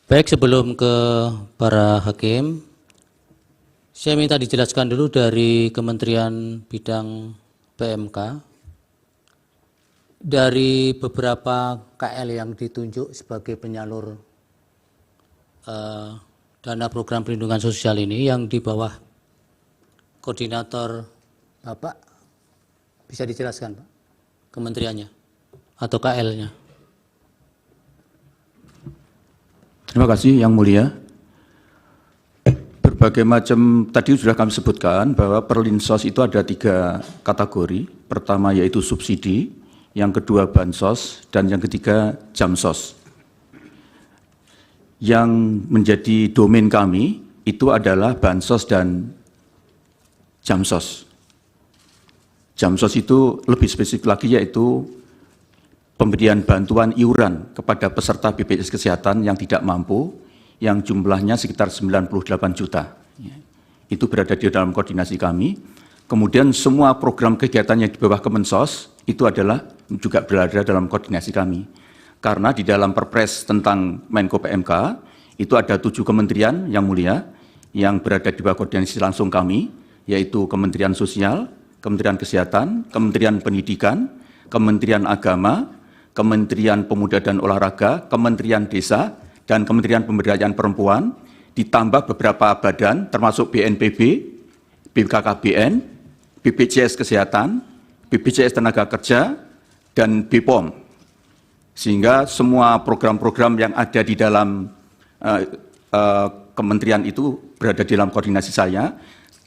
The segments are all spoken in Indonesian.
Baik, sebelum ke para hakim, saya minta dijelaskan dulu dari Kementerian Bidang PMK, dari beberapa KL yang ditunjuk sebagai penyalur dana program perlindungan sosial ini yang di bawah koordinator Bapak, bisa dijelaskan Pak, kementeriannya atau KL-nya? Terima kasih Yang Mulia. Berbagai macam tadi sudah kami sebutkan bahwa Perlinsos itu ada 3 kategori. Pertama yaitu subsidi, yang kedua bansos, dan yang ketiga jamsos. Yang menjadi domain kami itu adalah bansos dan jamsos. Jamsos itu lebih spesifik lagi yaitu pemberian bantuan iuran kepada peserta BPJS Kesehatan yang tidak mampu, yang jumlahnya sekitar 98 juta. Itu berada di dalam koordinasi kami. Kemudian semua program kegiatan yang di bawah Kemensos itu adalah juga berada dalam koordinasi kami. Karena di dalam Perpres tentang Menko PMK, itu ada 7 kementerian yang mulia, yang berada di bawah koordinasi langsung kami, yaitu Kementerian Sosial, Kementerian Kesehatan, Kementerian Pendidikan, Kementerian Agama, Kementerian Pemuda dan Olahraga, Kementerian Desa, dan Kementerian Pemberdayaan Perempuan, ditambah beberapa badan termasuk BNPB, BKKBN, BPJS Kesehatan, BPJS Tenaga Kerja, dan BPOM. Sehingga semua program-program yang ada di dalam kementerian itu berada di dalam koordinasi saya.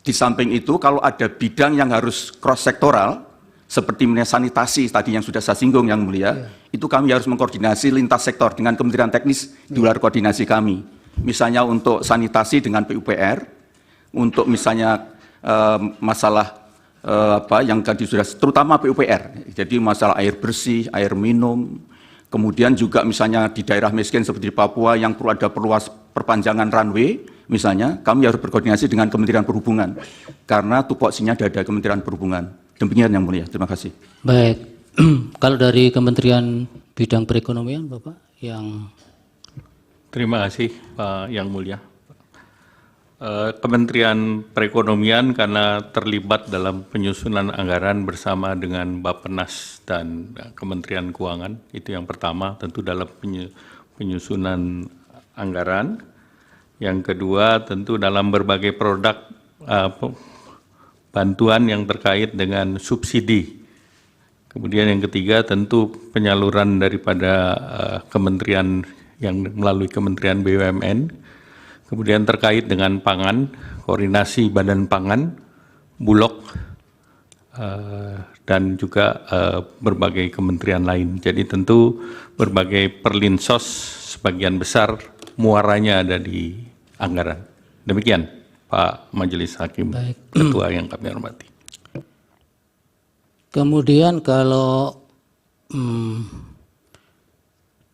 Di samping itu, kalau ada bidang yang harus cross-sektoral, seperti sanitasi tadi yang sudah saya singgung Yang Mulia, itu kami harus mengkoordinasi lintas sektor dengan kementerian teknis di luar koordinasi kami. Misalnya untuk sanitasi dengan PUPR, untuk misalnya masalah yang tadi sudah, terutama PUPR, jadi masalah air bersih, air minum, kemudian juga misalnya di daerah miskin seperti di Papua yang perlu ada perpanjangan runway, misalnya kami harus berkoordinasi dengan Kementerian Perhubungan, karena tupoksinya ada Kementerian Perhubungan. Demikian Yang Mulia, terima kasih. Baik, kalau dari Kementerian Bidang Perekonomian Bapak yang... Terima kasih Pak Yang Mulia. Kementerian Perekonomian karena terlibat dalam penyusunan anggaran bersama dengan Bappenas dan Kementerian Keuangan, itu yang pertama tentu dalam penyusunan anggaran. Yang kedua tentu dalam berbagai produk bantuan yang terkait dengan subsidi. Kemudian yang ketiga tentu penyaluran daripada kementerian yang melalui Kementerian BUMN. Kemudian terkait dengan pangan, koordinasi Badan Pangan, Bulog, dan juga berbagai kementerian lain. Jadi tentu berbagai perlinsos sebagian besar muaranya ada di anggaran. Demikian Pak Majelis Hakim. Baik. Ketua yang kami hormati. Kemudian kalau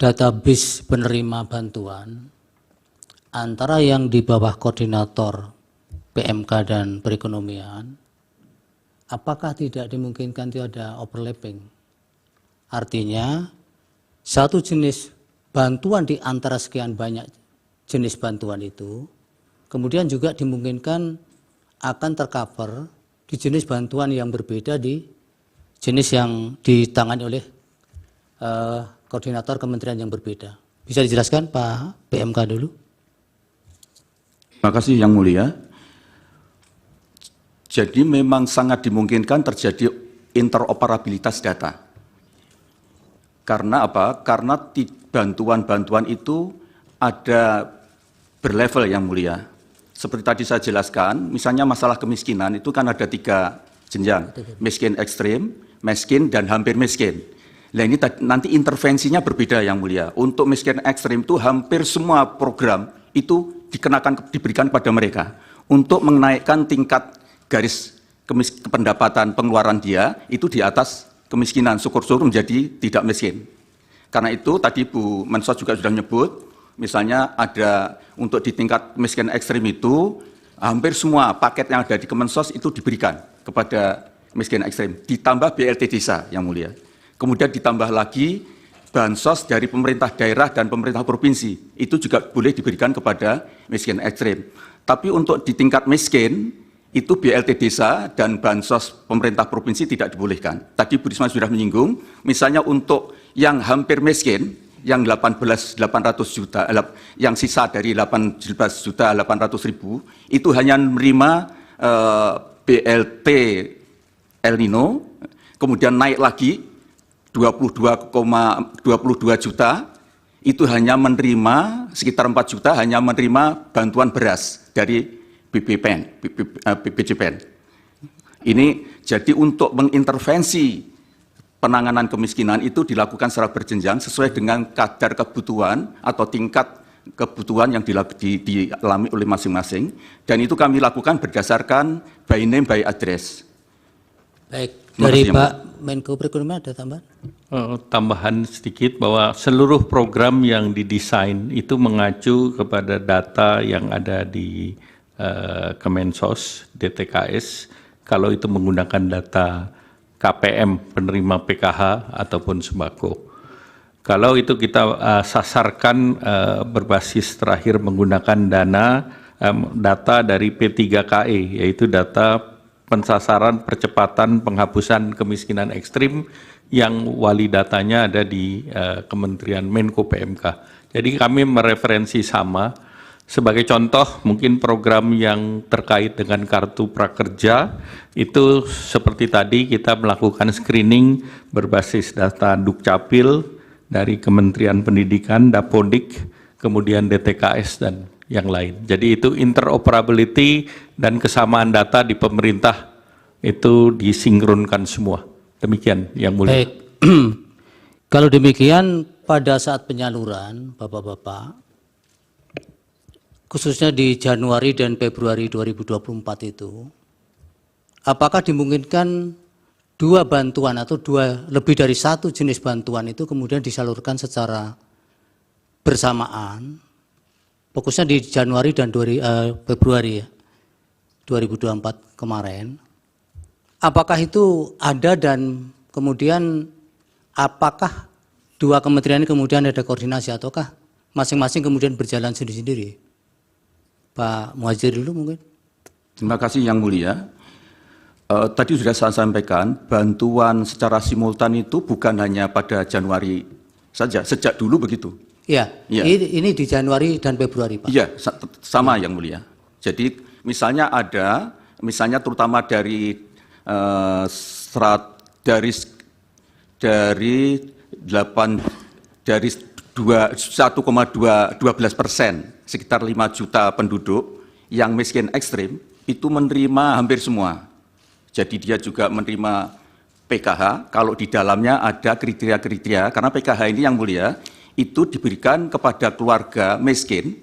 database penerima bantuan antara yang di bawah koordinator PMK dan perekonomian, apakah tidak dimungkinkan itu ada overlapping? Artinya satu jenis bantuan di antara sekian banyak jenis bantuan itu, kemudian juga dimungkinkan akan tercover di jenis bantuan yang berbeda di jenis yang ditangani oleh koordinator kementerian yang berbeda. Bisa dijelaskan Pak PMK dulu? Terima kasih Yang Mulia. Jadi memang sangat dimungkinkan terjadi interoperabilitas data. Karena apa? Karena bantuan-bantuan itu ada berlevel Yang Mulia. Seperti tadi saya jelaskan, misalnya masalah kemiskinan itu kan ada 3 jenjang. Miskin ekstrim, miskin, dan hampir miskin. Nah ini nanti intervensinya berbeda Yang Mulia. Untuk miskin ekstrim itu hampir semua program itu diberikan kepada mereka. Untuk menaikkan tingkat garis pendapatan pengeluaran dia itu di atas kemiskinan, syukur-syukur menjadi tidak miskin. Karena itu tadi Bu Mensos juga sudah menyebut, misalnya ada untuk di tingkat miskin ekstrim itu hampir semua paket yang ada di Kemensos itu diberikan kepada miskin ekstrim, ditambah BLT desa Yang Mulia. Kemudian ditambah lagi bansos dari pemerintah daerah dan pemerintah provinsi. Itu juga boleh diberikan kepada miskin ekstrim. Tapi untuk di tingkat miskin, itu BLT desa dan bansos pemerintah provinsi tidak dibolehkan. Tadi Bu Risma sudah menyinggung, misalnya untuk yang hampir miskin, yang 18.800 juta, yang sisa dari 18.800.000, itu hanya menerima BLT El Nino, kemudian naik lagi 22 juta, itu hanya menerima sekitar 4 juta, hanya menerima bantuan beras dari BPJPN. Ini jadi untuk mengintervensi penanganan kemiskinan itu dilakukan secara berjenjang sesuai dengan kadar kebutuhan atau tingkat kebutuhan yang dialami oleh masing-masing, dan itu kami lakukan berdasarkan by name by address. Baik, dari Pak Menko Perekonomian ada tambahan? Tambahan sedikit bahwa seluruh program yang didesain itu mengacu kepada data yang ada di Kemensos, DTKS, kalau itu menggunakan data KPM, penerima PKH ataupun sembako. Kalau itu kita sasarkan berbasis terakhir menggunakan data dari P3KE, yaitu data pensasaran percepatan penghapusan kemiskinan ekstrim yang wali datanya ada di Kementerian Menko PMK. Jadi kami mereferensi sama. Sebagai contoh, mungkin program yang terkait dengan kartu prakerja itu seperti tadi kita melakukan screening berbasis data Dukcapil dari Kementerian Pendidikan, Dapodik, kemudian DTKS dan yang lain. Jadi itu interoperability dan kesamaan data di pemerintah itu disinkronkan semua. Demikian yang mulia. Baik. Kalau demikian pada saat penyaluran Bapak-bapak, khususnya di Januari dan Februari 2024 itu, apakah dimungkinkan dua bantuan atau lebih dari satu jenis bantuan itu kemudian disalurkan secara bersamaan, fokusnya di Januari dan Februari ya, 2024 kemarin, apakah itu ada dan kemudian apakah dua kementerian ini kemudian ada koordinasi ataukah masing-masing kemudian berjalan sendiri-sendiri? Pak Muhadjir dulu mungkin. Terima kasih Yang Mulia. Tadi sudah saya sampaikan, bantuan secara simultan itu bukan hanya pada Januari saja, sejak dulu begitu. Iya, Ya. Ini di Januari dan Februari Pak. Iya, sama Yang Mulia. Jadi misalnya terutama dari dari 1,12%, sekitar 5 juta penduduk yang miskin ekstrim, itu menerima hampir semua. Jadi dia juga menerima PKH, kalau di dalamnya ada kriteria-kriteria, karena PKH ini Yang Mulia, itu diberikan kepada keluarga miskin,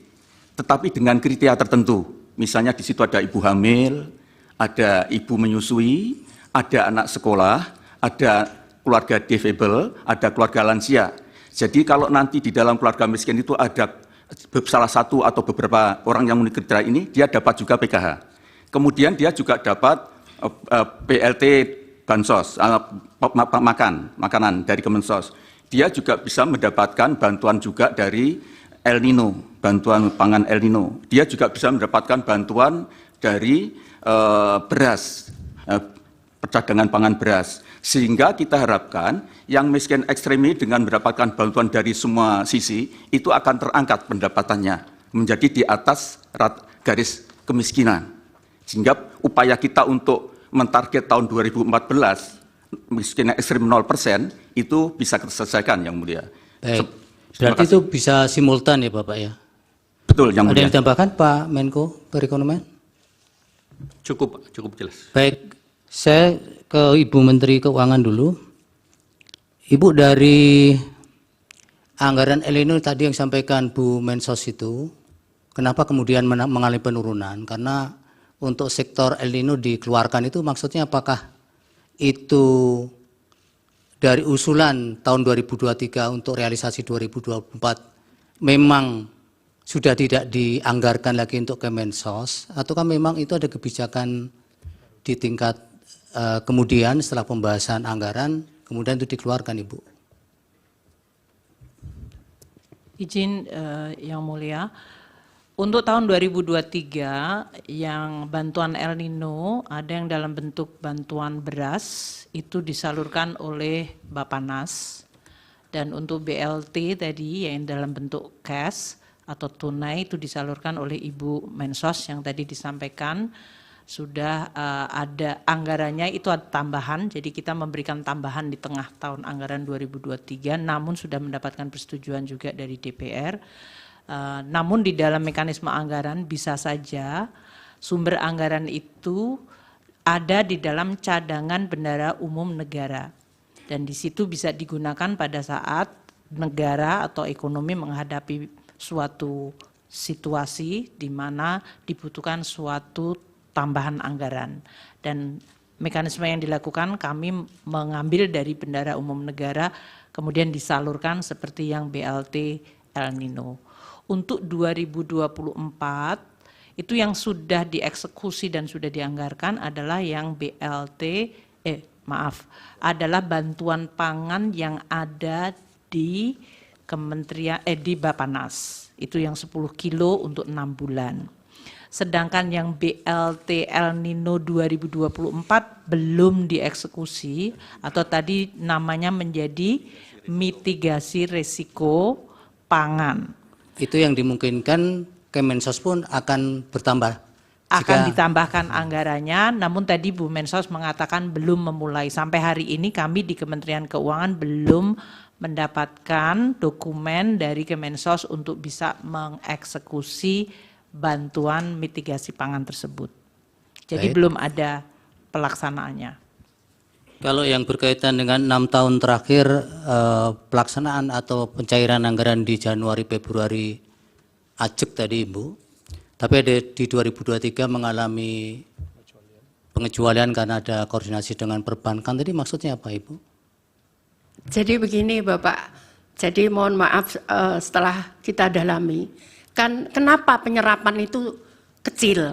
tetapi dengan kriteria tertentu. Misalnya di situ ada ibu hamil, ada ibu menyusui, ada anak sekolah, ada keluarga difabel, ada keluarga lansia. Jadi kalau nanti di dalam keluarga miskin itu ada salah satu atau beberapa orang yang memenuhi kriteria ini, dia dapat juga PKH. Kemudian dia juga dapat BLT bansos, makanan dari Kemensos. Dia juga bisa mendapatkan bantuan juga dari El Nino, bantuan pangan El Nino. Dia juga bisa mendapatkan bantuan dari beras, perdagangan pangan beras. Sehingga kita harapkan yang miskin ekstrem ini dengan mendapatkan bantuan dari semua sisi, itu akan terangkat pendapatannya menjadi di atas garis kemiskinan. Sehingga upaya kita untuk mentarget tahun 2014, miskin ekstrem 0%, itu bisa terselesaikan Yang Mulia. Baik. Berarti itu bisa simultan ya Bapak ya? Betul Yang Mulia. Ada yang ditambahkan Pak Menko Perekonomian? Cukup jelas. Baik, saya ke Ibu Menteri Keuangan dulu. Ibu, dari anggaran El Nino tadi yang sampaikan Bu Mensos itu, kenapa kemudian mengalami penurunan? Karena untuk sektor El Nino dikeluarkan itu maksudnya apakah itu dari usulan tahun 2023 untuk realisasi 2024 memang sudah tidak dianggarkan lagi untuk Kemensos, ataukah memang itu ada kebijakan di tingkat kemudian setelah pembahasan anggaran, kemudian itu dikeluarkan Ibu? Izin Yang Mulia, untuk tahun 2023 yang bantuan El Nino ada yang dalam bentuk bantuan beras itu disalurkan oleh Bappenas, dan untuk BLT tadi yang dalam bentuk cash atau tunai itu disalurkan oleh Ibu Mensos yang tadi disampaikan. Sudah ada anggarannya, itu ada tambahan, jadi kita memberikan tambahan di tengah tahun anggaran 2023, namun sudah mendapatkan persetujuan juga dari DPR. Namun di dalam mekanisme anggaran bisa saja sumber anggaran itu ada di dalam cadangan bendahara umum negara, dan di situ bisa digunakan pada saat negara atau ekonomi menghadapi suatu situasi di mana dibutuhkan suatu tambahan anggaran, dan mekanisme yang dilakukan kami mengambil dari bendahara umum negara kemudian disalurkan seperti yang BLT El Nino. Untuk 2024 itu yang sudah dieksekusi dan sudah dianggarkan adalah yang adalah bantuan pangan yang ada di Kementerian di Bappenas, itu yang 10 kilo untuk 6 bulan. Sedangkan yang BLT El Nino 2024 belum dieksekusi atau tadi namanya menjadi mitigasi risiko pangan. Itu yang dimungkinkan Kemensos pun akan bertambah. Akan ditambahkan anggarannya, namun tadi Bu Mensos mengatakan belum memulai. Sampai hari ini kami di Kementerian Keuangan belum mendapatkan dokumen dari Kemensos untuk bisa mengeksekusi bantuan mitigasi pangan tersebut. Jadi belum ada pelaksanaannya. Kalau yang berkaitan dengan 6 tahun terakhir pelaksanaan atau pencairan anggaran di Januari Februari ajek tadi Ibu, tapi ada di 2023 mengalami pengecualian karena ada koordinasi dengan perbankan, tadi maksudnya apa Ibu? Jadi begini Bapak, jadi mohon maaf setelah kita dalami, kan kenapa penyerapan itu kecil.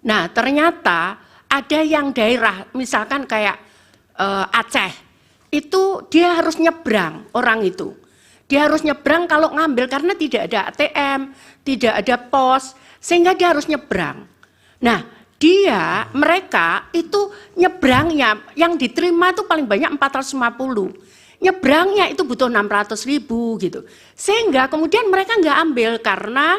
Nah ternyata ada yang daerah misalkan kayak Aceh, itu dia harus nyebrang orang itu. Dia harus nyebrang kalau ngambil karena tidak ada ATM, tidak ada pos, sehingga dia harus nyebrang. Nah mereka itu nyebrangnya yang diterima itu paling banyak 450. Nyebrangnya itu butuh 600.000 gitu, sehingga kemudian mereka nggak ambil karena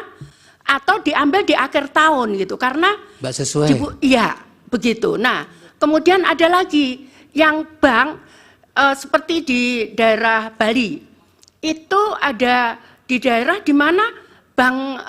atau diambil di akhir tahun gitu karena Mbak sesuai. Iya begitu. Nah kemudian ada lagi yang bank seperti di daerah Bali itu ada di daerah di mana bank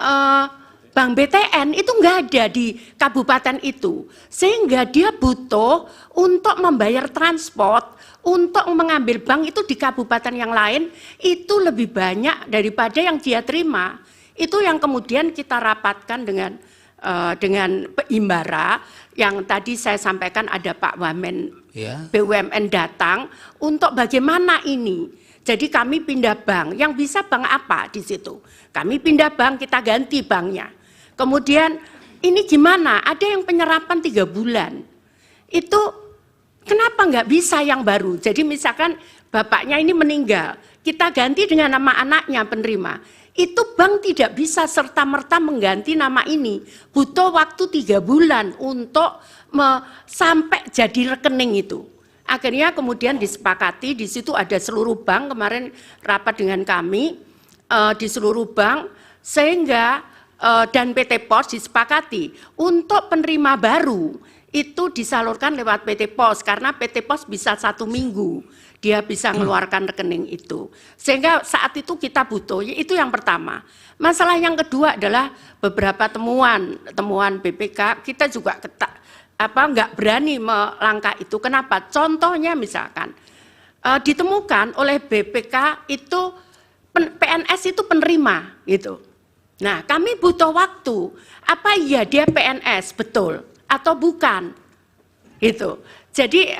BTN itu nggak ada di kabupaten itu, sehingga dia butuh untuk membayar transport. Untuk mengambil bank itu di kabupaten yang lain itu lebih banyak daripada yang dia terima. Itu yang kemudian kita rapatkan dengan Imbara yang tadi saya sampaikan, ada Pak Wamen BUMN datang untuk bagaimana ini. Jadi kami pindah bank, yang bisa bank apa di situ? Kami pindah bank, kita ganti banknya. Kemudian ini gimana? Ada yang penyerapan 3 bulan. Itu kenapa nggak bisa yang baru? Jadi misalkan bapaknya ini meninggal, kita ganti dengan nama anaknya penerima. Itu bank tidak bisa serta-merta mengganti nama ini. Butuh waktu 3 bulan untuk sampai jadi rekening itu. Akhirnya kemudian disepakati, di situ ada seluruh bank, kemarin rapat dengan kami di seluruh bank, sehingga dan PT Pos disepakati untuk penerima baru itu disalurkan lewat PT Pos, karena PT Pos bisa 1 minggu dia bisa mengeluarkan rekening itu, sehingga saat itu kita butuh. Itu yang pertama. Masalah yang kedua adalah beberapa temuan BPK, kita juga nggak berani melangkah itu. Kenapa? Contohnya misalkan ditemukan oleh BPK itu PNS itu penerima gitu. Nah kami butuh waktu, apa iya dia PNS betul atau bukan, itu. Jadi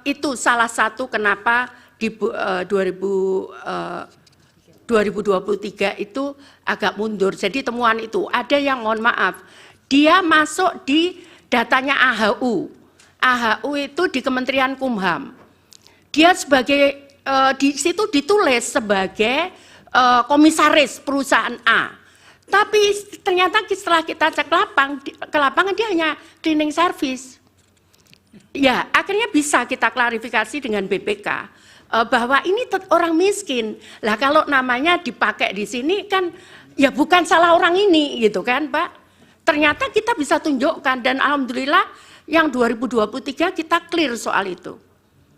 itu salah satu kenapa di 2023 itu agak mundur. Jadi temuan itu ada yang mohon maaf, dia masuk di datanya AHU. AHU itu di Kementerian Kumham. Dia sebagai di situ ditulis sebagai komisaris perusahaan A. Tapi ternyata setelah kita cek ke lapangan dia hanya cleaning service. Ya, akhirnya bisa kita klarifikasi dengan BPK bahwa ini orang miskin. Lah kalau namanya dipakai di sini kan ya bukan salah orang ini gitu kan, Pak. Ternyata kita bisa tunjukkan dan alhamdulillah yang 2023 kita clear soal itu.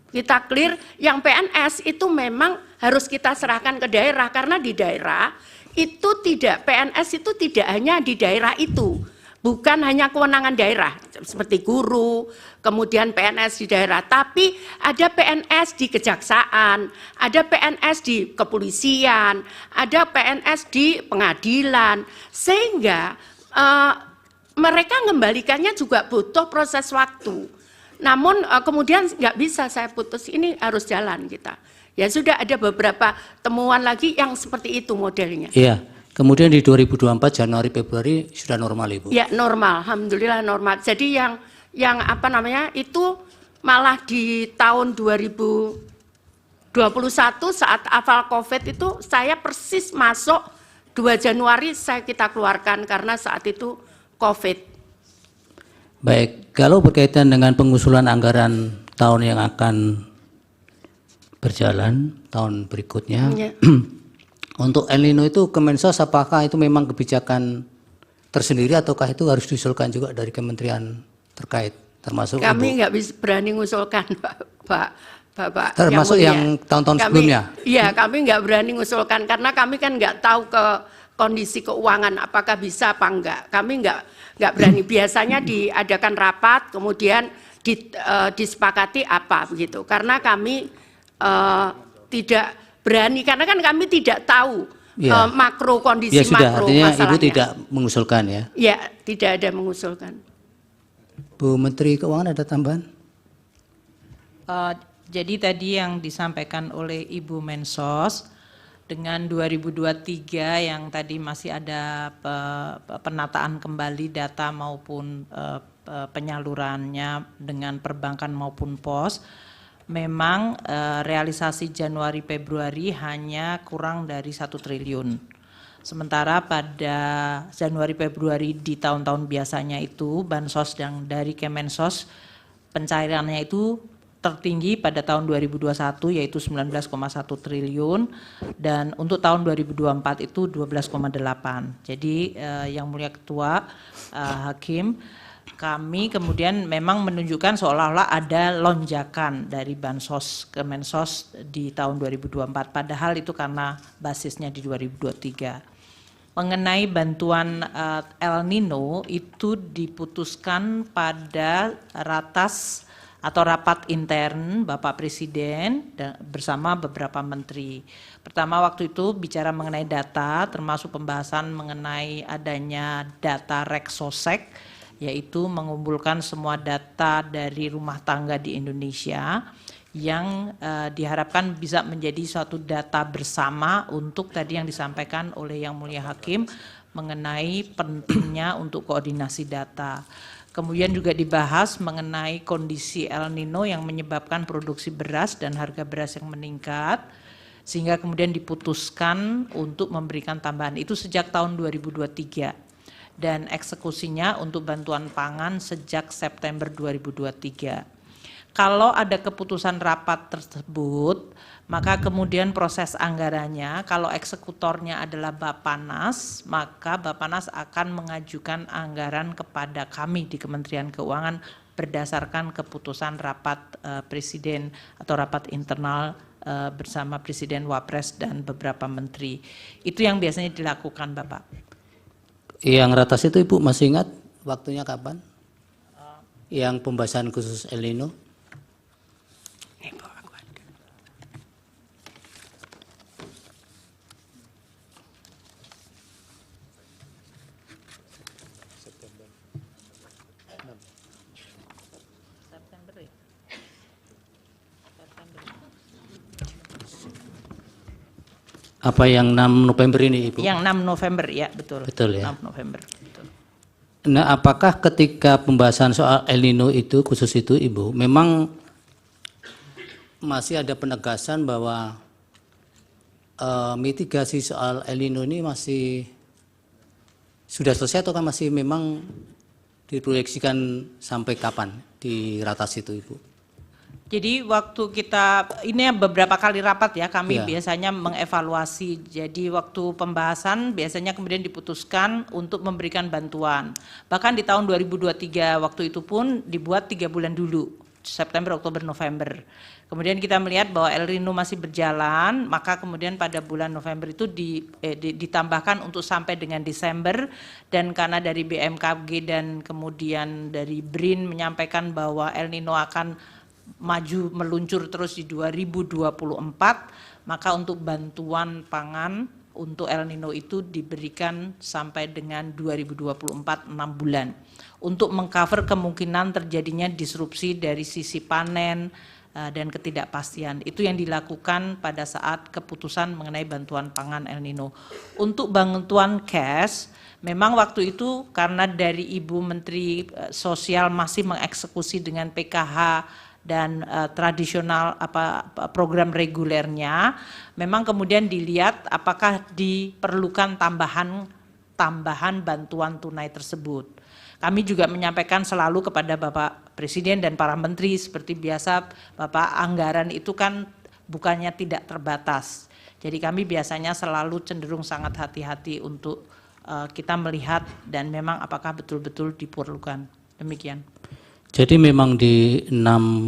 Kita clear yang PNS itu memang harus kita serahkan ke daerah karena di daerah itu tidak, PNS itu tidak hanya di daerah itu, bukan hanya kewenangan daerah seperti guru, kemudian PNS di daerah, tapi ada PNS di kejaksaan, ada PNS di kepolisian, ada PNS di pengadilan, sehingga mereka mengembalikannya juga butuh proses waktu. Namun kemudian nggak bisa saya putus, ini harus jalan kita. Ya sudah ada beberapa temuan lagi yang seperti itu modelnya. Iya, kemudian di 2024 Januari Februari sudah normal Ibu? Ya normal, alhamdulillah normal. Jadi yang apa namanya itu malah di tahun 2021 saat awal COVID itu saya persis masuk 2 Januari kita keluarkan karena saat itu COVID. Baik, kalau berkaitan dengan pengusulan anggaran tahun yang akan berjalan, tahun berikutnya, Ya. untuk El Nino itu Kemensos apakah itu memang kebijakan tersendiri ataukah itu harus diusulkan juga dari kementerian terkait, termasuk Kami nggak bisa berani mengusulkan, Bapak. termasuk yang tahun-tahun sebelumnya? Iya, kami nggak berani mengusulkan karena kami kan nggak tahu ke kondisi keuangan apakah bisa apa enggak. Kami nggak berani. Biasanya diadakan rapat, kemudian disepakati apa begitu. Karena kami tidak berani, karena kan kami tidak tahu Ya. makro kondisi Ya sudah, makro artinya masalahnya. Ibu tidak mengusulkan ya? Ya, tidak ada mengusulkan. Bu Menteri Keuangan ada tambahan? Jadi tadi yang disampaikan oleh Ibu Mensos dengan 2023 yang tadi masih ada penataan kembali data maupun penyalurannya dengan perbankan maupun pos, memang realisasi Januari Februari hanya kurang dari 1 triliun. Sementara pada Januari Februari di tahun-tahun biasanya itu bansos yang dari Kemensos pencairannya itu tertinggi pada tahun 2021 yaitu 19,1 triliun dan untuk tahun 2024 itu 12,8. Jadi yang mulia Ketua Hakim, kami kemudian memang menunjukkan seolah-olah ada lonjakan dari bansos Kemensos di tahun 2024, padahal itu karena basisnya di 2023. Mengenai bantuan El Nino itu diputuskan pada rapat intern Bapak Presiden bersama beberapa menteri. Pertama waktu itu bicara mengenai data, termasuk pembahasan mengenai adanya data Reksosek, yaitu mengumpulkan semua data dari rumah tangga di Indonesia yang diharapkan bisa menjadi suatu data bersama untuk tadi yang disampaikan oleh Yang Mulia Hakim mengenai pentingnya untuk koordinasi data. Kemudian juga dibahas mengenai kondisi El Nino yang menyebabkan produksi beras dan harga beras yang meningkat, sehingga kemudian diputuskan untuk memberikan tambahan itu sejak tahun 2023 dan eksekusinya untuk bantuan pangan sejak September 2023. Kalau ada keputusan rapat tersebut, maka kemudian proses anggarannya, kalau eksekutornya adalah Bappenas, maka Bappenas akan mengajukan anggaran kepada kami di Kementerian Keuangan berdasarkan keputusan rapat presiden atau rapat internal bersama Presiden, Wapres, dan beberapa menteri. Itu yang biasanya dilakukan, Bapak. Yang ratas itu Ibu masih ingat waktunya kapan? Yang pembahasan khusus El Nino? Apa yang 6 November ini Ibu? Yang 6 November ya, betul. Betul ya. 6 November. Betul. Nah, apakah ketika pembahasan soal El Nino itu khusus itu Ibu, memang masih ada penegasan bahwa mitigasi soal El Nino ini masih sudah selesai atau kan masih memang diproyeksikan sampai kapan di ratas itu, Ibu? Jadi waktu kita, ini beberapa kali rapat ya, kami Iya. biasanya mengevaluasi. Jadi waktu pembahasan biasanya kemudian diputuskan untuk memberikan bantuan. Bahkan di tahun 2023 waktu itu pun dibuat 3 bulan dulu, September, Oktober, November. Kemudian kita melihat bahwa El Nino masih berjalan, maka kemudian pada bulan November itu ditambahkan untuk sampai dengan Desember, dan karena dari BMKG dan kemudian dari BRIN menyampaikan bahwa El Nino akan maju meluncur terus di 2024, maka untuk bantuan pangan untuk El Nino itu diberikan sampai dengan 2024, 6 bulan. Untuk mengcover kemungkinan terjadinya disrupsi dari sisi panen dan ketidakpastian. Itu yang dilakukan pada saat keputusan mengenai bantuan pangan El Nino. Untuk bantuan cash, memang waktu itu karena dari Ibu Menteri Sosial masih mengeksekusi dengan PKH dan tradisional program regulernya, memang kemudian dilihat apakah diperlukan tambahan bantuan tunai tersebut. Kami juga menyampaikan selalu kepada Bapak Presiden dan para menteri seperti biasa, Bapak, anggaran itu kan bukannya tidak terbatas. Jadi kami biasanya selalu cenderung sangat hati-hati untuk kita melihat dan memang apakah betul-betul diperlukan. Demikian. Jadi memang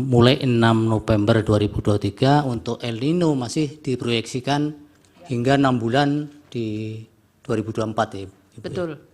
mulai 6 November 2023 untuk El Nino masih diproyeksikan hingga 6 bulan di 2024 ya, Ibu? Betul.